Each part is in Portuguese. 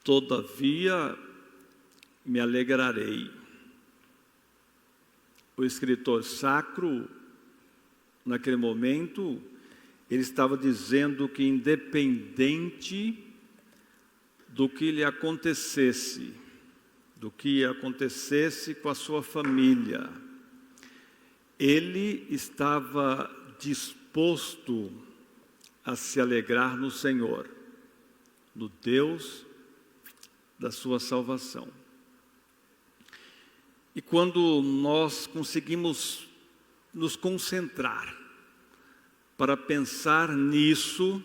todavia me alegrarei. O escritor sacro, naquele momento, ele estava dizendo que independente do que lhe acontecesse, do que acontecesse com a sua família, ele estava disposto a se alegrar no Senhor, no Deus da sua salvação. E quando nós conseguimos nos concentrar para pensar nisso,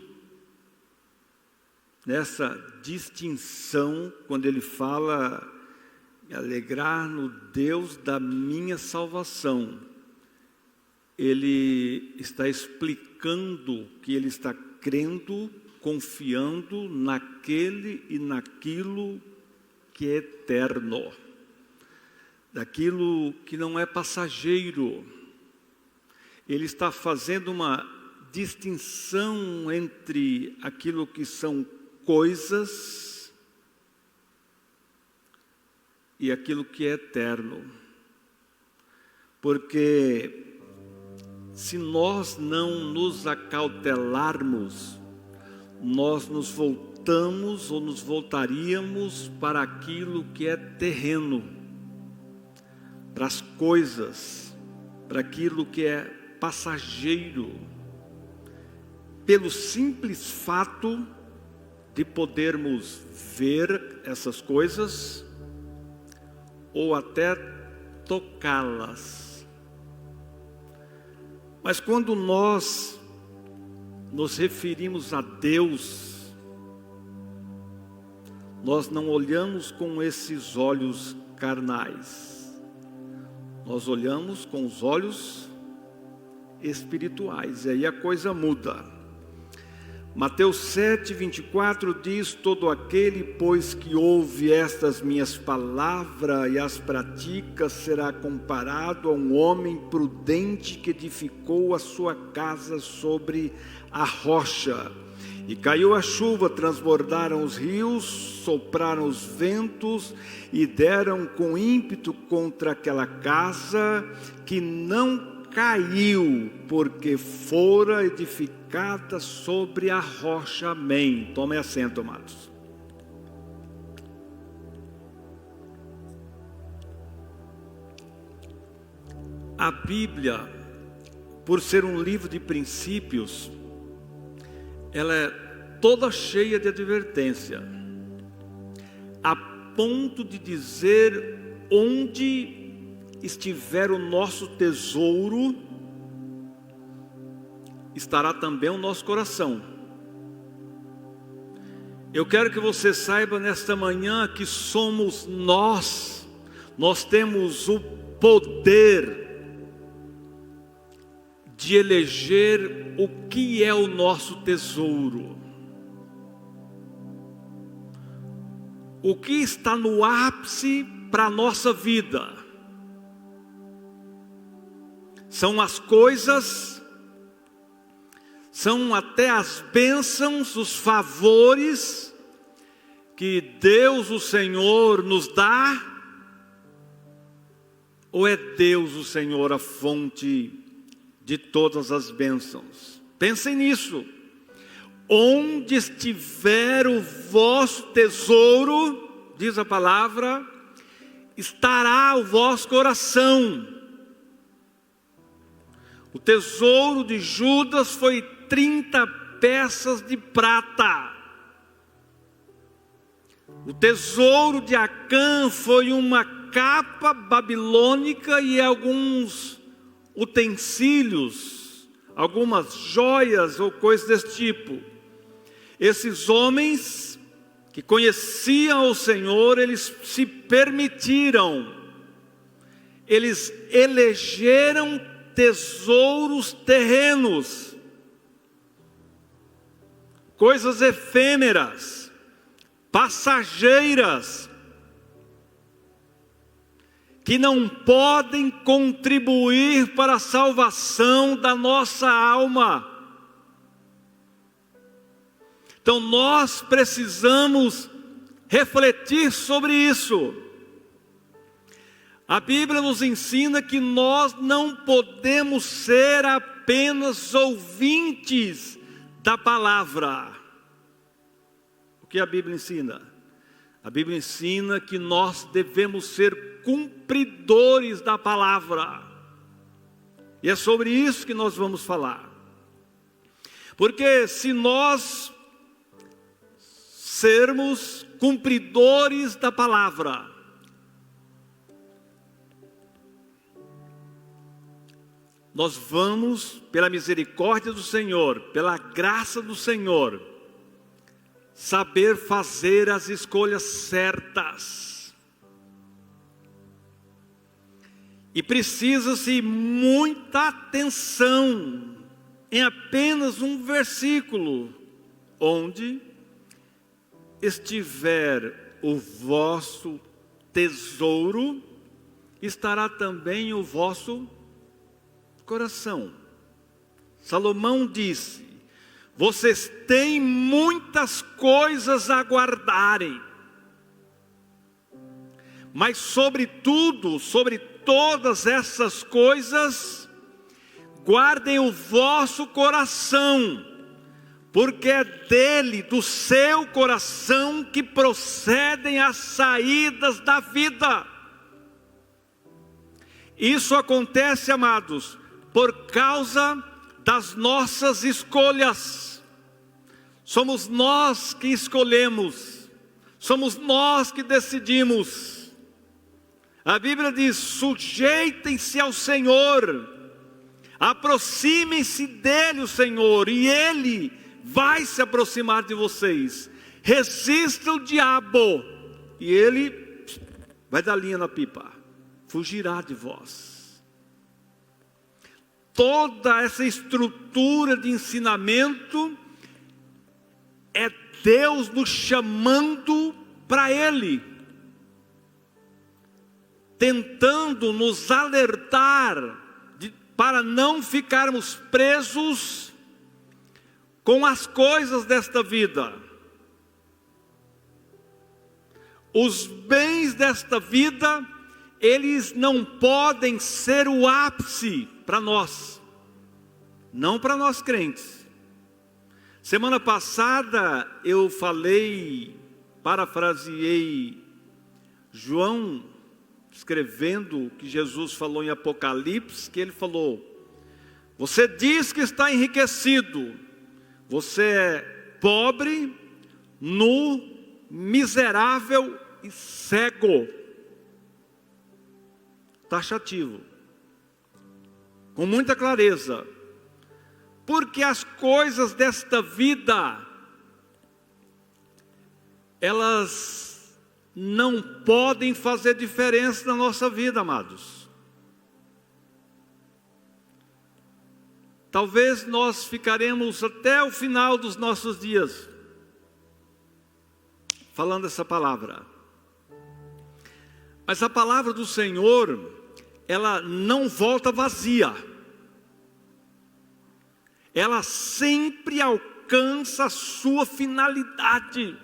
nessa distinção, quando ele fala me alegrar no Deus da minha salvação, ele está explicando que ele está crendo, confiando naquele e naquilo que é eterno, daquilo que não é passageiro. Ele está fazendo uma distinção entre aquilo que são coisas e aquilo que é eterno. Porque se nós não nos acautelarmos, nós nos voltamos ou nos voltaríamos para aquilo que é terreno, para as coisas, para aquilo que é passageiro, pelo simples fato de podermos ver essas coisas ou até tocá-las. Mas quando nós nos referimos a Deus, nós não olhamos com esses olhos carnais, nós olhamos com os olhos espirituais, e aí a coisa muda. Mateus 7:24 diz: todo aquele, pois, que ouve estas minhas palavras e as pratica, será comparado a um homem prudente que edificou a sua casa sobre a rocha. E caiu a chuva, transbordaram os rios, sopraram os ventos e deram com ímpeto contra aquela casa, que não caiu, porque fora edificada sobre a rocha. Amém. Tome assento, amados. A Bíblia, por ser um livro de princípios, ela é toda cheia de advertência, a ponto de dizer: onde estiver o nosso tesouro, estará também o nosso coração. Eu quero que você saiba nesta manhã que somos nós temos o poder de eleger o que é o nosso tesouro, o que está no ápice para a nossa vida. São as coisas, são até as bênçãos, os favores que Deus, o Senhor, nos dá, ou é Deus, o Senhor, a fonte de todas as bênçãos? Pensem nisso. Onde estiver o vosso tesouro, diz a palavra, estará o vosso coração. O tesouro de Judas foi 30 peças de prata. O tesouro de Acã foi uma capa babilônica e alguns utensílios, algumas joias ou coisas desse tipo. Esses homens que conheciam o Senhor, eles se permitiram, eles elegeram tesouros terrenos, coisas efêmeras, passageiras, que não podem contribuir para a salvação da nossa alma. Então nós precisamos refletir sobre isso. A Bíblia nos ensina que nós não podemos ser apenas ouvintes da palavra. O que a Bíblia ensina? A Bíblia ensina que nós devemos ser cumpridores da palavra. E é sobre isso que nós vamos falar. Porque se nós sermos cumpridores da palavra, nós vamos, pela misericórdia do Senhor, pela graça do Senhor, saber fazer as escolhas certas. E precisa-se muita atenção em apenas um versículo: onde estiver o vosso tesouro, estará também o vosso coração. Salomão disse: vocês têm muitas coisas a guardarem, mas sobretudo, sobre todas essas coisas, guardem o vosso coração, porque é dele, do seu coração, que procedem as saídas da vida. Isso acontece, amados, por causa das nossas escolhas. Somos nós que escolhemos, somos nós que decidimos. A Bíblia diz: sujeitem-se ao Senhor, aproximem-se dele, o Senhor, e ele vai se aproximar de vocês. Resista o diabo, e ele vai dar linha na pipa, fugirá de vós. Toda essa estrutura de ensinamento é Deus nos chamando para Ele, tentando nos alertar para não ficarmos presos com as coisas desta vida. Os bens desta vida, eles não podem ser o ápice para nós, não para nós crentes. Semana passada eu parafraseei João, escrevendo o que Jesus falou em Apocalipse, que ele falou: você diz que está enriquecido, você é pobre, nu, miserável e cego. Taxativo, com muita clareza, porque as coisas desta vida, elas não podem fazer diferença na nossa vida, amados. Talvez nós ficaremos até o final dos nossos dias falando essa palavra. Mas a palavra do Senhor, ela não volta vazia. Ela sempre alcança a sua finalidade.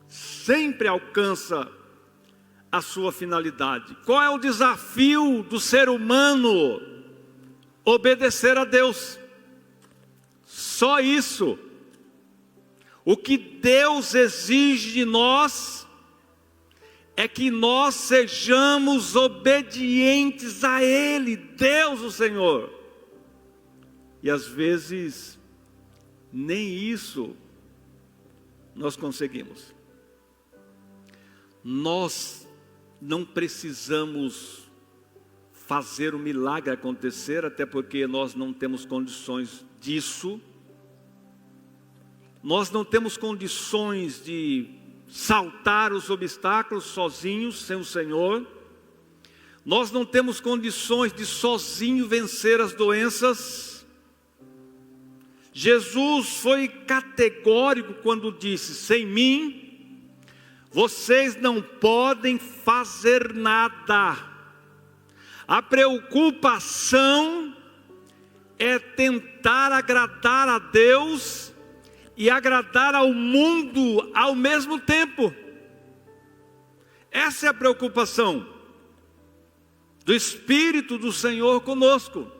Sempre alcança a sua finalidade. Qual é o desafio do ser humano? Obedecer a Deus. Só isso. O que Deus exige de nós é que nós sejamos obedientes a Ele, Deus o Senhor. E às vezes, nem isso nós conseguimos. Nós não precisamos fazer o milagre acontecer, até porque nós não temos condições disso. Nós não temos condições de saltar os obstáculos sozinhos, sem o Senhor. Nós não temos condições de sozinho vencer as doenças. Jesus foi categórico quando disse: sem mim vocês não podem fazer nada. A preocupação é tentar agradar a Deus e agradar ao mundo ao mesmo tempo. Essa é a preocupação do Espírito do Senhor conosco.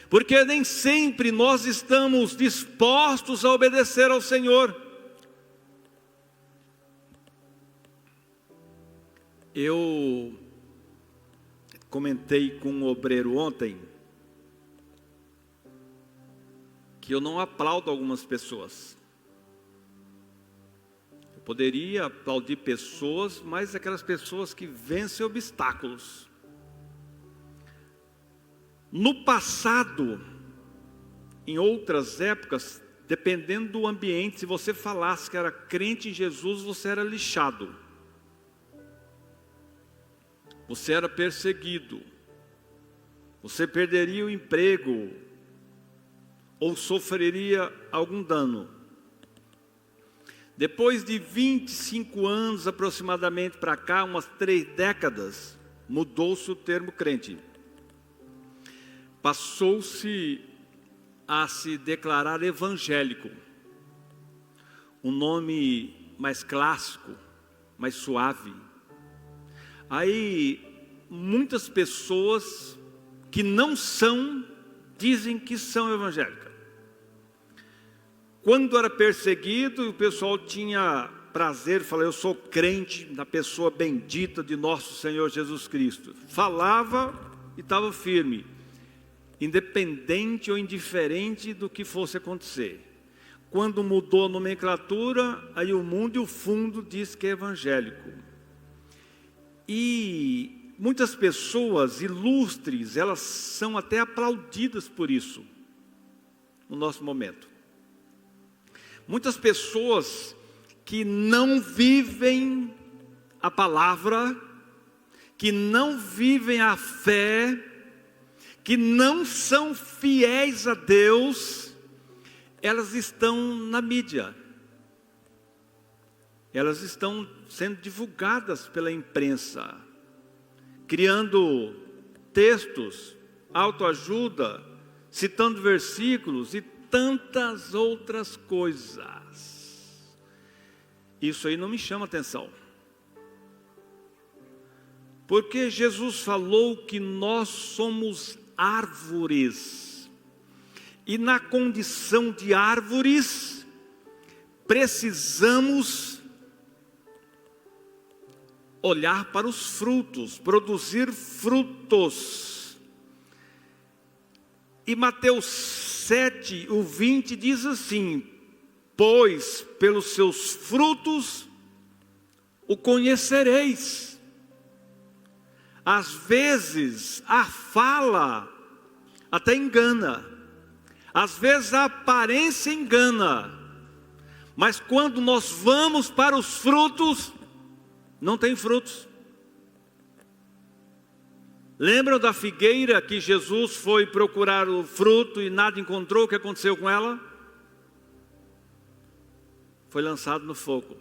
Porque nem sempre nós estamos dispostos a obedecer ao Senhor. Eu comentei com um obreiro ontem que eu não aplaudo algumas pessoas. Eu poderia aplaudir pessoas, mas aquelas pessoas que vencem obstáculos. No passado, em outras épocas, dependendo do ambiente, se você falasse que era crente em Jesus, você era lixado. Você era perseguido. Você perderia o emprego ou sofreria algum dano. Depois de 25 anos aproximadamente para cá, umas 3 décadas, mudou-se o termo crente. Passou-se a se declarar evangélico. Um nome mais clássico, mais suave. Aí, muitas pessoas que não são, dizem que são evangélicas. Quando era perseguido, o pessoal tinha prazer, falava, eu sou crente na pessoa bendita de nosso Senhor Jesus Cristo. Falava e estava firme, independente ou indiferente do que fosse acontecer. Quando mudou a nomenclatura, aí o mundo e o fundo diz que é evangélico. E muitas pessoas ilustres, elas são até aplaudidas por isso, no nosso momento. Muitas pessoas que não vivem a palavra, que não vivem a fé, que não são fiéis a Deus, elas estão na mídia. Elas estão sendo divulgadas pela imprensa, criando textos, autoajuda, citando versículos e tantas outras coisas. Isso aí não me chama atenção. Porque Jesus falou que nós somos árvores. E na condição de árvores, precisamos olhar para os frutos, produzir frutos. E Mateus 7, o 20 diz assim: pois pelos seus frutos o conhecereis. Às vezes a fala até engana, às vezes a aparência engana, mas quando nós vamos para os frutos, não tem frutos. Lembram da figueira que Jesus foi procurar o fruto e nada encontrou? O que aconteceu com ela? Foi lançado no fogo.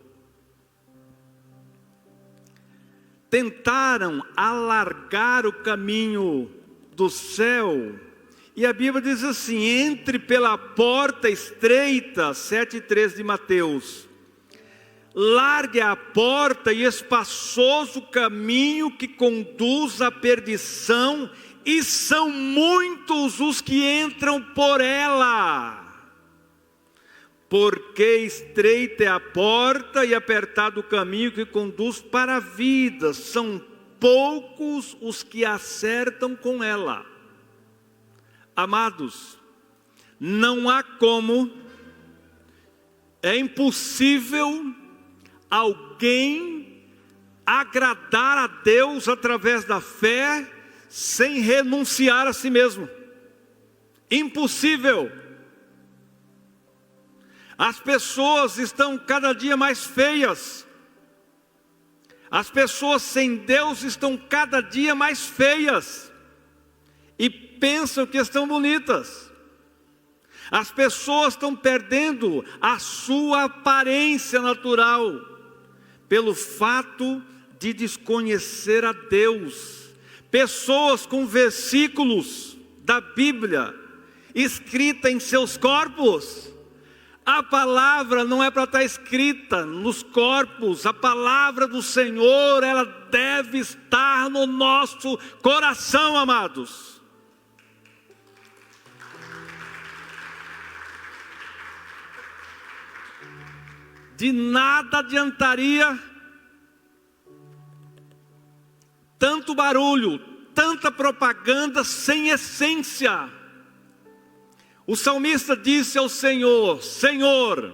Tentaram alargar o caminho do céu, e a Bíblia diz assim: entre pela porta estreita, 7:3 de Mateus. Largue a porta e espaçoso o caminho que conduz à perdição, e são muitos os que entram por ela. Porque estreita é a porta e apertado o caminho que conduz para a vida, são poucos os que acertam com ela. Amados, não há como, é impossível alguém agradar a Deus através da fé sem renunciar a si mesmo. Impossível. As pessoas estão cada dia mais feias. As pessoas sem Deus estão cada dia mais feias e pensam que estão bonitas. As pessoas estão perdendo a sua aparência natural pelo fato de desconhecer a Deus. Pessoas com versículos da Bíblia escrita em seus corpos, A palavra não é para estar escrita nos corpos. A palavra do Senhor, ela deve estar no nosso coração, amados. De nada adiantaria tanto barulho, tanta propaganda sem essência. O salmista disse ao Senhor: Senhor,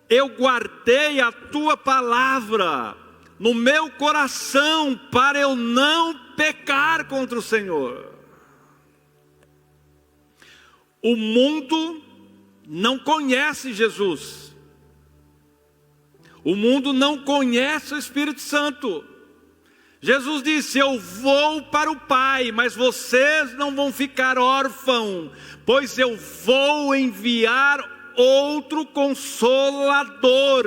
eu guardei a tua palavra no meu coração para eu não pecar contra o Senhor. O mundo não conhece Jesus. O mundo não conhece o Espírito Santo. Jesus disse: eu vou para o Pai, mas vocês não vão ficar órfãos, pois eu vou enviar outro Consolador,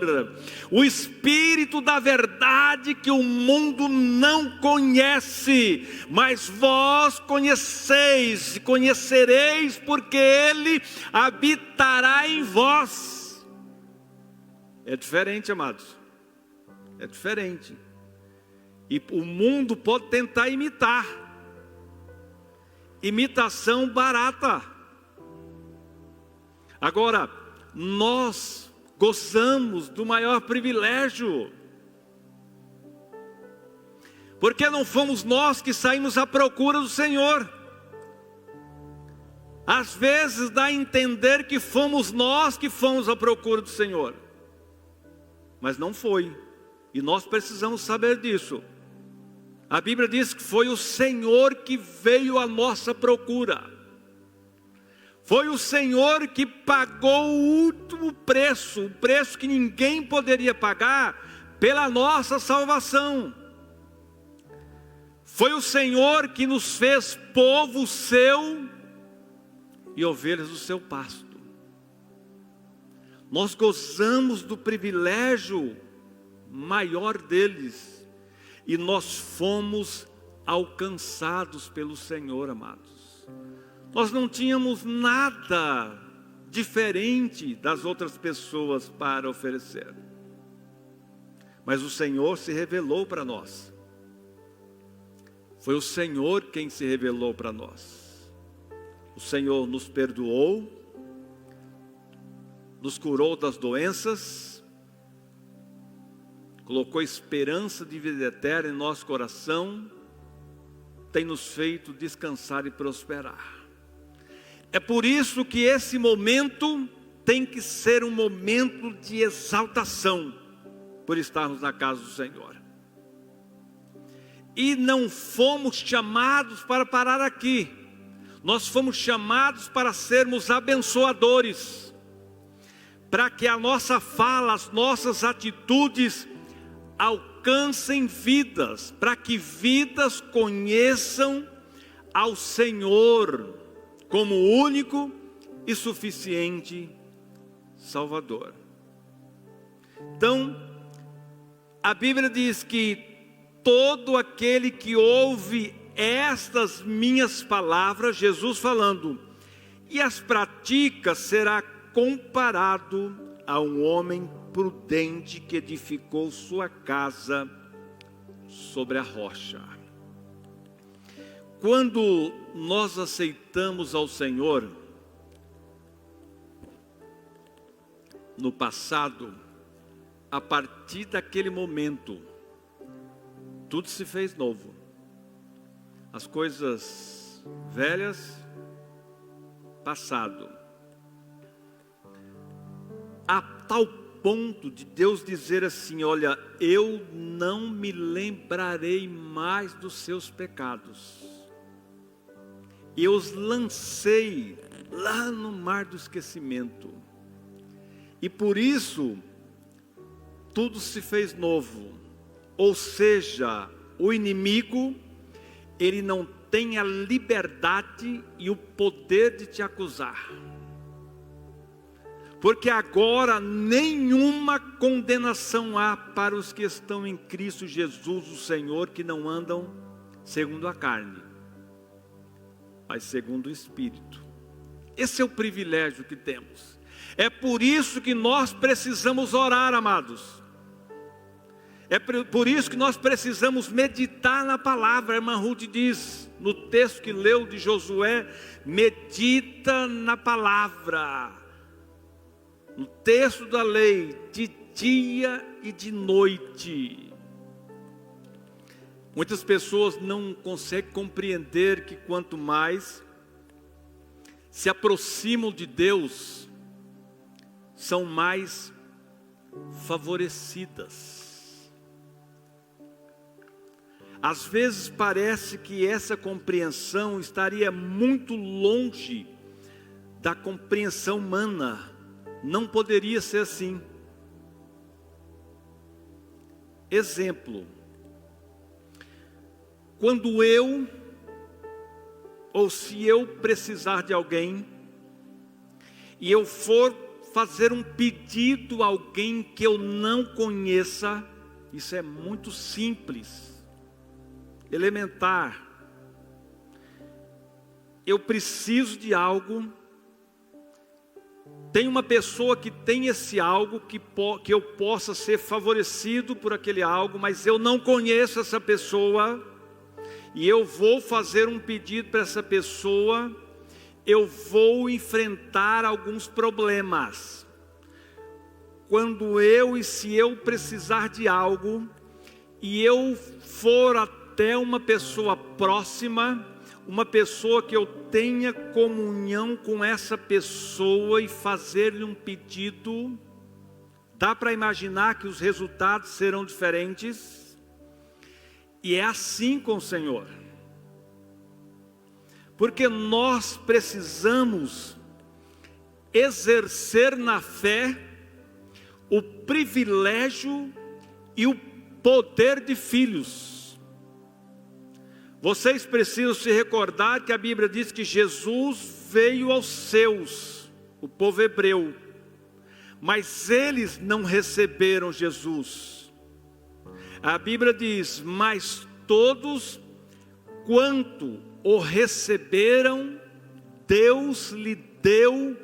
o Espírito da verdade que o mundo não conhece, mas vós conheceis e conhecereis, porque Ele habitará em vós. É diferente, amados, é diferente. E o mundo pode tentar imitar. Imitação barata. Agora, nós gozamos do maior privilégio. Porque não fomos nós que saímos à procura do Senhor. Às vezes dá a entender que fomos nós que fomos à procura do Senhor. Mas não foi. E nós precisamos saber disso. A Bíblia diz que foi o Senhor que veio à nossa procura. Foi o Senhor que pagou o último preço, o preço que ninguém poderia pagar pela nossa salvação. Foi o Senhor que nos fez povo seu e ovelhas do seu pasto. Nós gozamos do privilégio maior deles. E nós fomos alcançados pelo Senhor, amados. Nós não tínhamos nada diferente das outras pessoas para oferecer. Mas o Senhor se revelou para nós. Foi o Senhor quem se revelou para nós. O Senhor nos perdoou, nos curou das doenças, colocou esperança de vida eterna em nosso coração, tem nos feito descansar e prosperar. É por isso que esse momento tem que ser um momento de exaltação, por estarmos na casa do Senhor. E não fomos chamados para parar aqui, nós fomos chamados para sermos abençoadores, para que a nossa fala, as nossas atitudes alcancem vidas, para que vidas conheçam ao Senhor como único e suficiente Salvador. Então, a Bíblia diz que todo aquele que ouve estas minhas palavras, Jesus falando, e as pratica, será comparado a um homem prudente que edificou sua casa sobre a rocha. Quando nós aceitamos ao Senhor, no passado, a partir daquele momento, tudo se fez novo. As coisas velhas, passado. A tal ponto de Deus dizer assim: olha, eu não me lembrarei mais dos seus pecados. Eu os lancei lá no mar do esquecimento. E por isso, tudo se fez novo. Ou seja, o inimigo, ele não tem a liberdade e o poder de te acusar. Porque agora nenhuma condenação há para os que estão em Cristo Jesus, o Senhor, que não andam segundo a carne, mas segundo o Espírito. Esse é o privilégio que temos. É por isso que nós precisamos orar, amados. É por isso que nós precisamos meditar na palavra. A irmã Ruth diz, no texto que leu de Josué, medita na palavra. No texto da lei, de dia e de noite. Muitas pessoas não conseguem compreender que quanto mais se aproximam de Deus, são mais favorecidas. Às vezes parece que essa compreensão estaria muito longe da compreensão humana. Não poderia ser assim. Exemplo. Quando eu, ou se eu precisar de alguém, e eu for fazer um pedido a alguém que eu não conheça, isso é muito simples, elementar. Eu preciso de algo, tem uma pessoa que tem esse algo, que eu possa ser favorecido por aquele algo, mas eu não conheço essa pessoa, e eu vou fazer um pedido para essa pessoa, eu vou enfrentar alguns problemas. Quando se eu precisar de algo, e eu for até uma pessoa próxima, uma pessoa que eu tenha comunhão com essa pessoa e fazer-lhe um pedido, dá para imaginar que os resultados serão diferentes? E é assim com o Senhor. Porque nós precisamos exercer na fé o privilégio e o poder de filhos. Vocês precisam se recordar que a Bíblia diz que Jesus veio aos seus, o povo hebreu, mas eles não receberam Jesus. A Bíblia diz, mas todos quanto o receberam, Deus lhe deu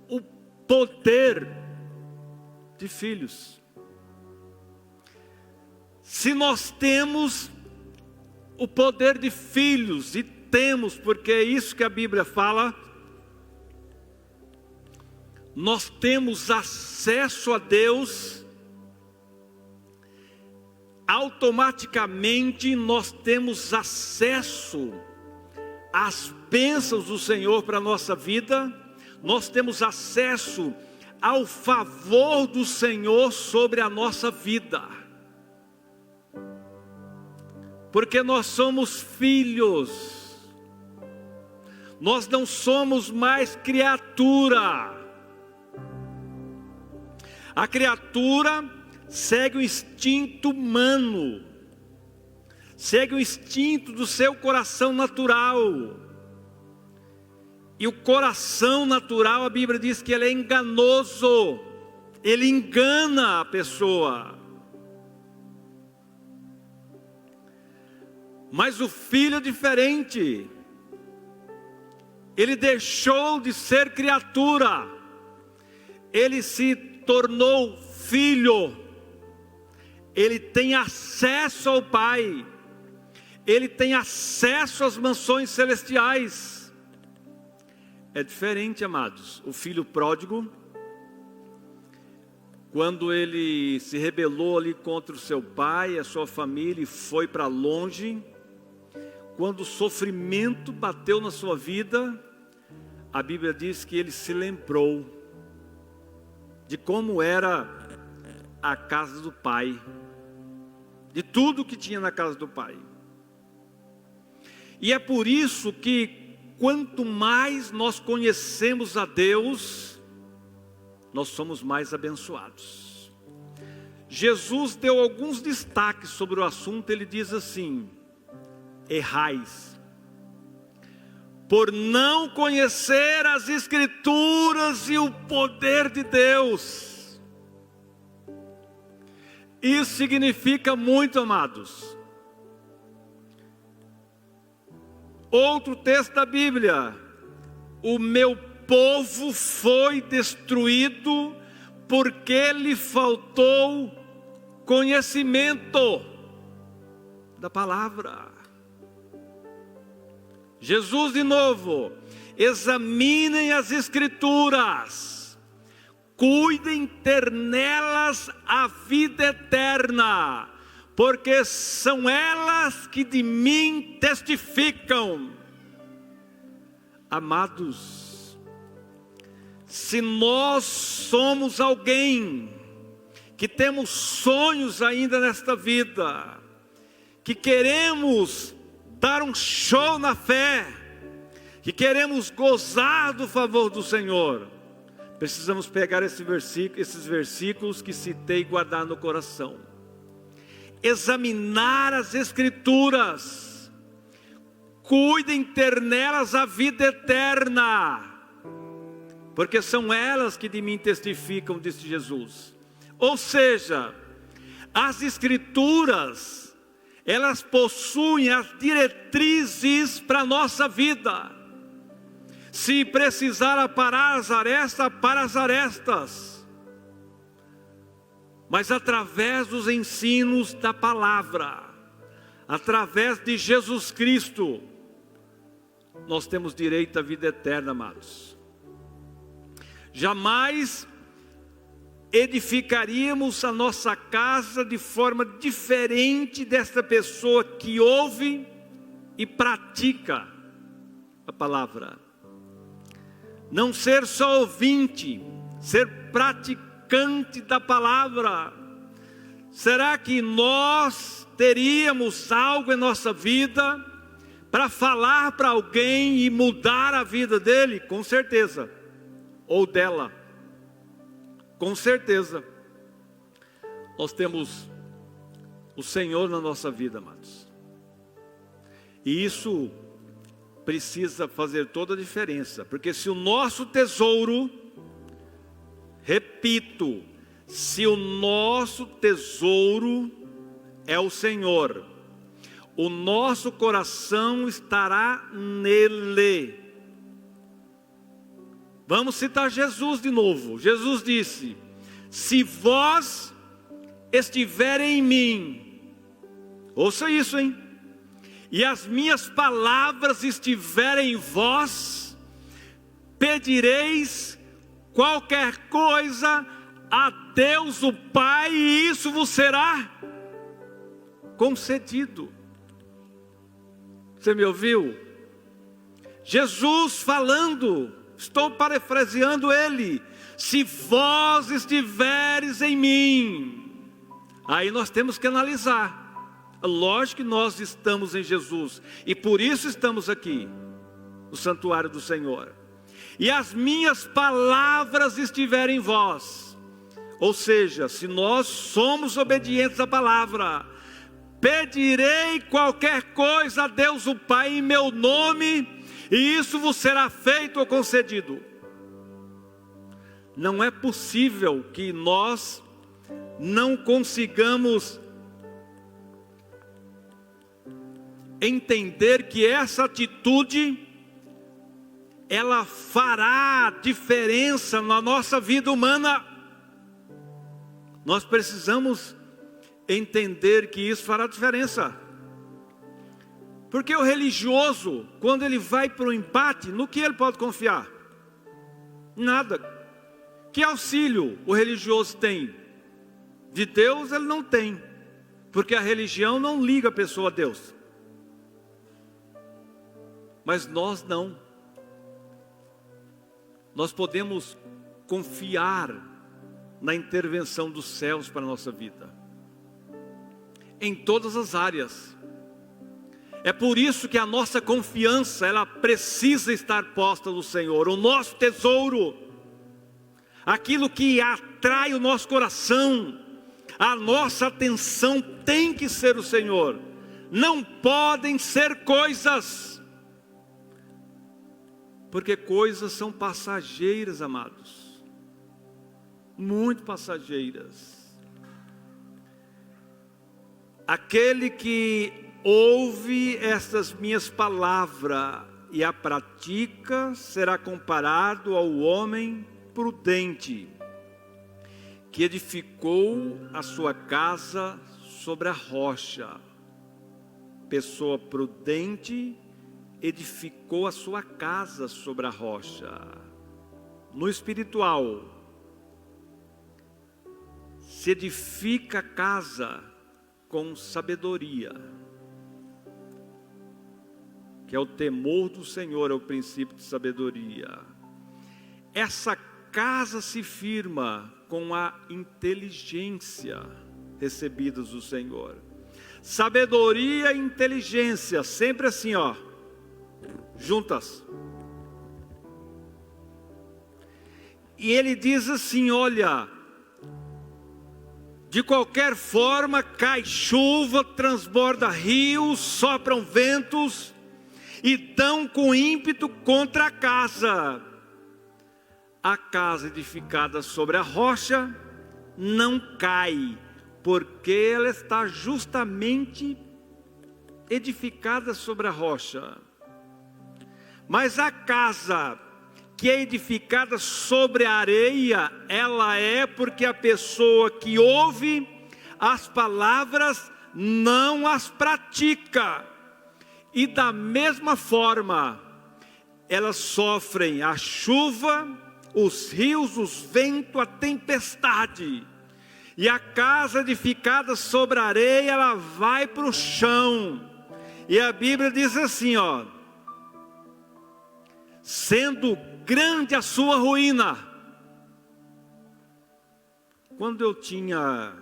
o poder de filhos. Se nós temos o poder de filhos, e temos, porque é isso que a Bíblia fala, nós temos acesso a Deus, automaticamente nós temos acesso às bênçãos do Senhor para a nossa vida, nós temos acesso ao favor do Senhor sobre a nossa vida, porque nós somos filhos, nós não somos mais criatura. A criatura segue o instinto humano, segue o instinto do seu coração natural, e o coração natural, a Bíblia diz que ele é enganoso, ele engana a pessoa. Mas o filho é diferente, ele deixou de ser criatura, ele se tornou filho. Ele tem acesso ao Pai, ele tem acesso às mansões celestiais. É diferente, amados. O filho pródigo, quando ele se rebelou ali contra o seu pai, a sua família, e foi para longe, quando o sofrimento bateu na sua vida, a Bíblia diz que ele se lembrou de como era a casa do pai, de tudo que tinha na casa do pai. E é por isso que quanto mais nós conhecemos a Deus, nós somos mais abençoados. Jesus deu alguns destaques sobre o assunto. Ele diz assim: errais por não conhecer as Escrituras e o poder de Deus. Isso significa muito, amados. Outro texto da Bíblia: o meu povo foi destruído porque lhe faltou conhecimento da palavra. Jesus de novo: examinem as Escrituras, cuidem ter nelas a vida eterna, porque são elas que de mim testificam. Amados, se nós somos alguém que temos sonhos ainda nesta vida, que queremos dar um show na fé, que queremos gozar do favor do Senhor, precisamos pegar esses versículos que citei e guardar no coração. Examinar as Escrituras, cuidem ter nelas a vida eterna, porque são elas que de mim testificam, disse Jesus. Ou seja, as Escrituras, elas possuem as diretrizes para a nossa vida. Se precisar aparar as arestas, para as arestas, mas através dos ensinos da palavra, através de Jesus Cristo, nós temos direito à vida eterna, amados. Jamais edificaríamos a nossa casa de forma diferente desta pessoa que ouve e pratica a palavra. Não ser só ouvinte, ser praticante da palavra. Será que nós teríamos algo em nossa vida para falar para alguém e mudar a vida dele? Com certeza. Ou dela. Com certeza. Nós temos o Senhor na nossa vida, amados. E isso precisa fazer toda a diferença. Porque se o nosso tesouro, repito, se o nosso tesouro é o Senhor, o nosso coração estará nele. Vamos citar Jesus de novo. Jesus disse: se vós estiverem em mim, ouça isso, hein? E as minhas palavras estiverem em vós, pedireis qualquer coisa a Deus o Pai, e isso vos será concedido. Você me ouviu? Jesus falando, estou parafraseando ele: se vós estiveres em mim. Aí nós temos que analisar. Lógico que nós estamos em Jesus, e por isso estamos aqui, no santuário do Senhor. E as minhas palavras estiverem em vós. Ou seja, se nós somos obedientes à palavra, pedirei qualquer coisa a Deus o Pai em meu nome, e isso vos será feito ou concedido. Não é possível que nós não consigamos entender que essa atitude, ela fará diferença na nossa vida humana. Nós precisamos entender que isso fará diferença. Porque o religioso, quando ele vai para o embate, no que ele pode confiar? Nada. Que auxílio o religioso tem? De Deus ele não tem, porque a religião não liga a pessoa a Deus. Mas nós não. Nós podemos confiar na intervenção dos céus para a nossa vida, em todas as áreas. É por isso que a nossa confiança, ela precisa estar posta no Senhor. O nosso tesouro, aquilo que atrai o nosso coração, a nossa atenção tem que ser o Senhor. Não podem ser coisas, porque coisas são passageiras, amados, muito passageiras. Aquele que ouve estas minhas palavras e a pratica será comparado ao homem prudente, que edificou a sua casa sobre a rocha. Pessoa prudente edificou a sua casa sobre a rocha. No espiritual, se edifica a casa com sabedoria, que é o temor do Senhor, é o princípio de sabedoria. Essa casa se firma com a inteligência recebidas do Senhor. Sabedoria e inteligência, sempre assim, ó, juntas. E ele diz assim, olha, de qualquer forma cai chuva, transborda rios, sopram ventos e dão com ímpeto contra a casa. A casa edificada sobre a rocha não cai, porque ela está justamente edificada sobre a rocha. Mas a casa que é edificada sobre a areia, ela é porque a pessoa que ouve as palavras não as pratica. E da mesma forma, elas sofrem a chuva, os rios, os ventos, a tempestade. E a casa edificada sobre a areia, ela vai para o chão. E a Bíblia diz assim, ó, sendo grande a sua ruína. Quando eu tinha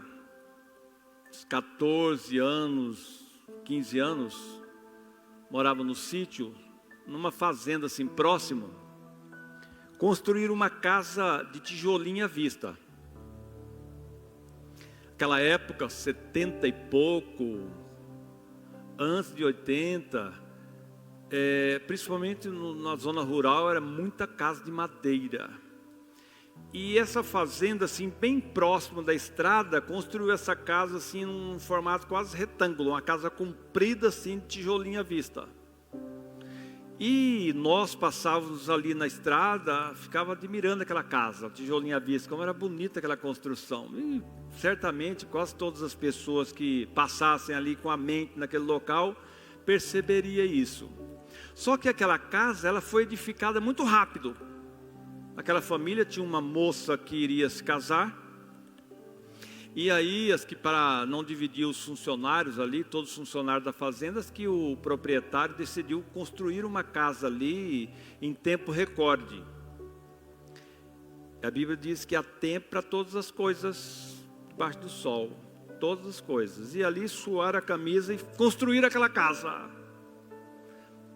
14 anos, 15 anos, morava no sítio, numa fazenda assim próximo, construíram uma casa de tijolinho à vista. Naquela época, 70 e pouco, antes de 80, principalmente na zona rural, era muita casa de madeira. E essa fazenda, assim, bem próximo da estrada, construiu essa casa, assim, num formato quase retângulo, uma casa comprida, assim, de tijolinho à vista. E nós passávamos ali na estrada, ficava admirando aquela casa, tijolinho à vista, como era bonita aquela construção. E certamente quase todas as pessoas que passassem ali com a mente naquele local, perceberia isso. Só que aquela casa, ela foi edificada muito rápido. Aquela família tinha uma moça que iria se casar. E aí, para não dividir os funcionários ali, todos os funcionários da fazenda, que o proprietário decidiu construir uma casa ali em tempo recorde. A Bíblia diz que há tempo para todas as coisas debaixo do sol. Todas as coisas. E ali suar a camisa e construir aquela casa.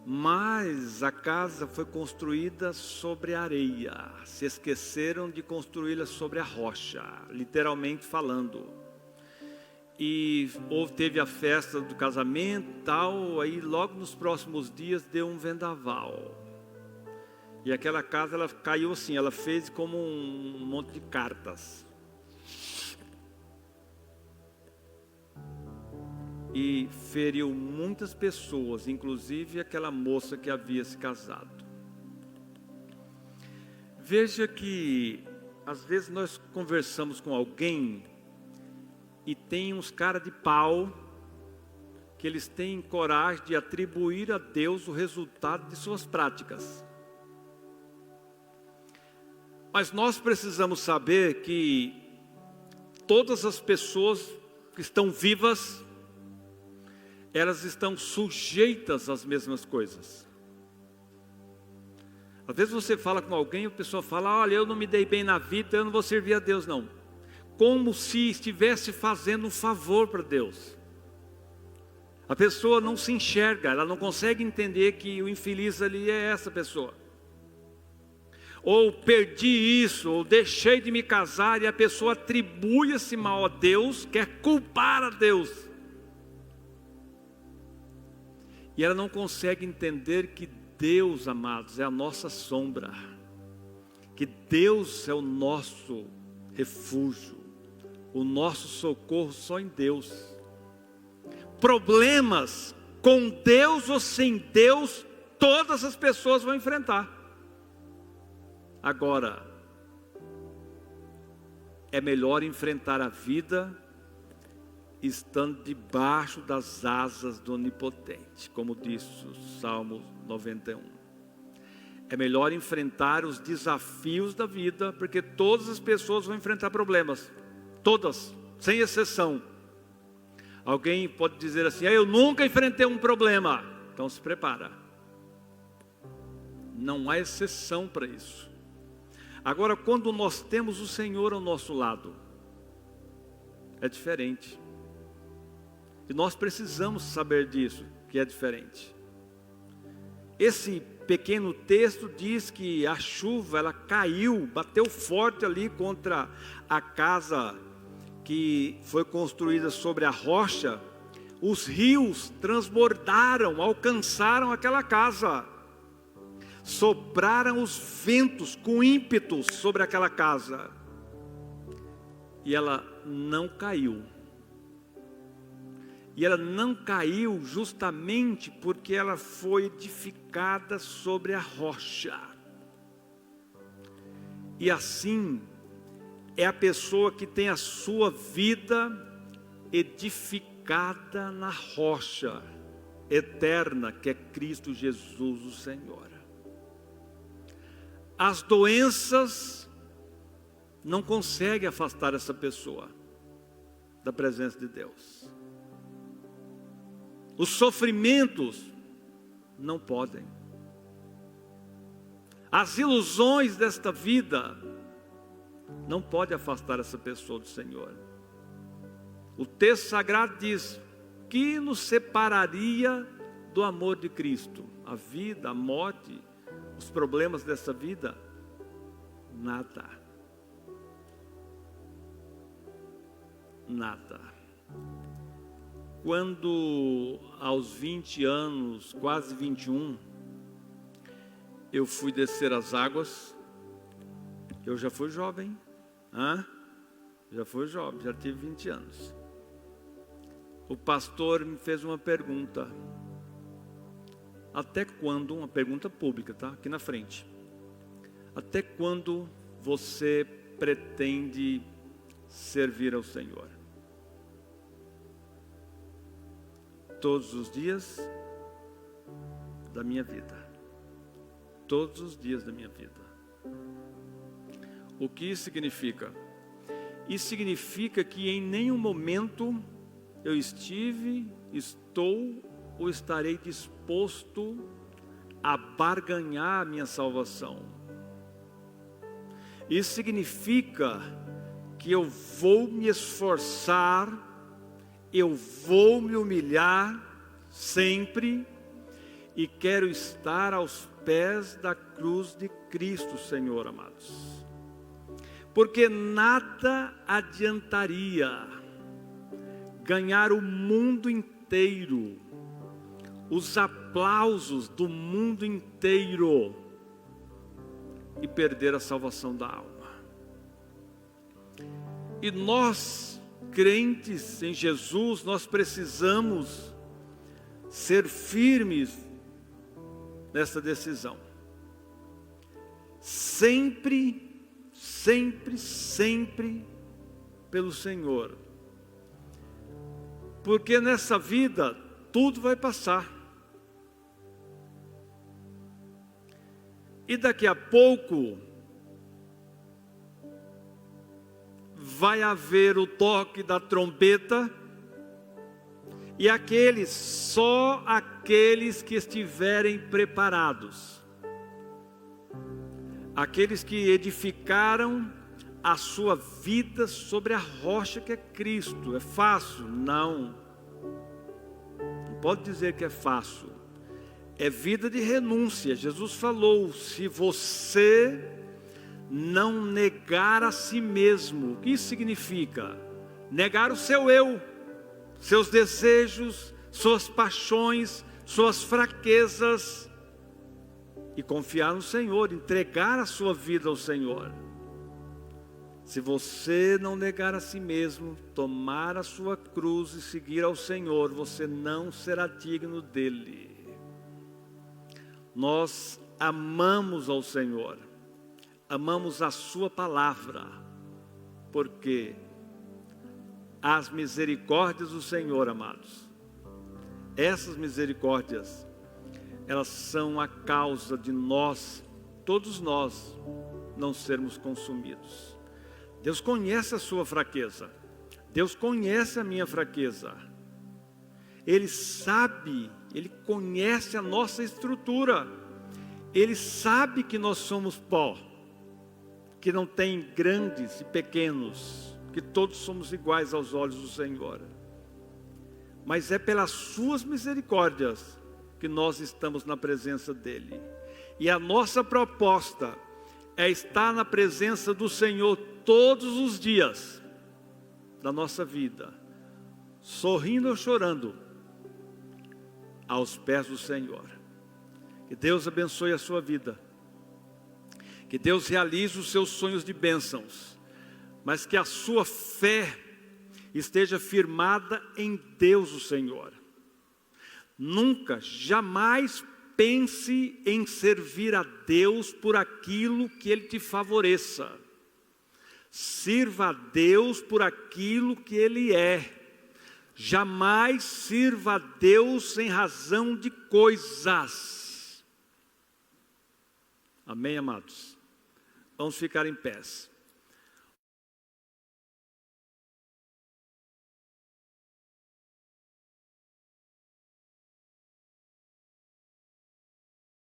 Mas a casa foi construída sobre a areia. Se esqueceram de construí-la sobre a rocha, literalmente falando. E teve a festa do casamento e tal. Aí logo nos próximos dias deu um vendaval. E aquela casa, ela caiu assim, ela fez como um monte de cartas. E feriu muitas pessoas, inclusive aquela moça que havia se casado. Veja que às vezes nós conversamos com alguém e tem uns cara de pau que eles têm coragem de atribuir a Deus o resultado de suas práticas. Mas nós precisamos saber que todas as pessoas que estão vivas, elas estão sujeitas às mesmas coisas. Às vezes você fala com alguém e a pessoa fala, olha, eu não me dei bem na vida, eu não vou servir a Deus não. Como se estivesse fazendo um favor para Deus. A pessoa não se enxerga, ela não consegue entender que o infeliz ali é essa pessoa. Ou perdi isso, ou deixei de me casar, e a pessoa atribui esse mal a Deus, quer culpar a Deus. E ela não consegue entender que Deus, amados, é a nossa sombra. Que Deus é o nosso refúgio. O nosso socorro só em Deus. Problemas com Deus ou sem Deus, Todas as pessoas vão enfrentar. Agora, é melhor enfrentar a vida estando debaixo das asas do Onipotente, como diz o Salmo 91. É melhor enfrentar os desafios da vida, porque todas as pessoas vão enfrentar problemas, todas, sem exceção. Alguém pode dizer assim: eu nunca enfrentei um problema. Então se prepara. Não há exceção para isso. Agora, quando nós temos o Senhor ao nosso lado, é diferente. E nós precisamos saber disso, que é diferente. Esse pequeno texto diz que a chuva, ela caiu, bateu forte ali contra a casa que foi construída sobre a rocha. Os rios transbordaram, alcançaram aquela casa. Sopraram os ventos com ímpetos sobre aquela casa. E ela não caiu. E ela não caiu justamente porque ela foi edificada sobre a rocha. E assim é a pessoa que tem a sua vida edificada na rocha eterna, que é Cristo Jesus, o Senhor. As doenças não conseguem afastar essa pessoa da presença de Deus. Os sofrimentos não podem. As ilusões desta vida não podem afastar essa pessoa do Senhor. O texto sagrado diz: que nos separaria do amor de Cristo? A vida, a morte, os problemas dessa vida? Nada. Nada. Quando aos 20 anos, quase 21, eu fui descer as águas, eu já fui jovem, já fui jovem, já tive 20 anos. O pastor me fez uma pergunta: até quando, uma pergunta pública, tá? Aqui na frente. Até quando você pretende servir ao Senhor? Todos os dias da minha vida. Todos os dias da minha vida. O que isso significa? Isso significa que em nenhum momento eu estive, estou ou estarei disposto a barganhar a minha salvação. Isso significa que eu vou me esforçar, eu vou me humilhar sempre e quero estar aos pés da cruz de Cristo, Senhor, amados. Porque nada adiantaria ganhar o mundo inteiro, os aplausos do mundo inteiro e perder a salvação da alma. E nós, crentes em Jesus, nós precisamos ser firmes nessa decisão. Sempre, sempre, sempre pelo Senhor. Porque nessa vida tudo vai passar. E daqui a pouco vai haver o toque da trombeta, e só aqueles que estiverem preparados, aqueles que edificaram a sua vida sobre a rocha que é Cristo. É fácil? Não. Não pode dizer que é fácil. É vida de renúncia. Jesus falou: se você não negar a si mesmo. O que isso significa? Negar o seu eu, seus desejos, suas paixões, suas fraquezas, e confiar no Senhor, entregar a sua vida ao Senhor. Se você não negar a si mesmo, tomar a sua cruz e seguir ao Senhor, você não será digno dele. Nós amamos ao Senhor, amamos a sua palavra, porque as misericórdias do Senhor, amados, essas misericórdias, elas são a causa de nós, todos nós, não sermos consumidos. Deus conhece a sua fraqueza, Deus conhece a minha fraqueza, Ele sabe, Ele conhece a nossa estrutura, Ele sabe que nós somos pó, que não tem grandes e pequenos, que todos somos iguais aos olhos do Senhor. Mas é pelas suas misericórdias que nós estamos na presença dEle. E a nossa proposta é estar na presença do Senhor todos os dias da nossa vida, sorrindo ou chorando, aos pés do Senhor. Que Deus abençoe a sua vida, que Deus realize os seus sonhos de bênçãos, mas que a sua fé esteja firmada em Deus o Senhor. Nunca, jamais pense em servir a Deus por aquilo que Ele te favoreça. Sirva a Deus por aquilo que Ele é. Jamais sirva a Deus em razão de coisas. Amém, amados? Vamos ficar em pés.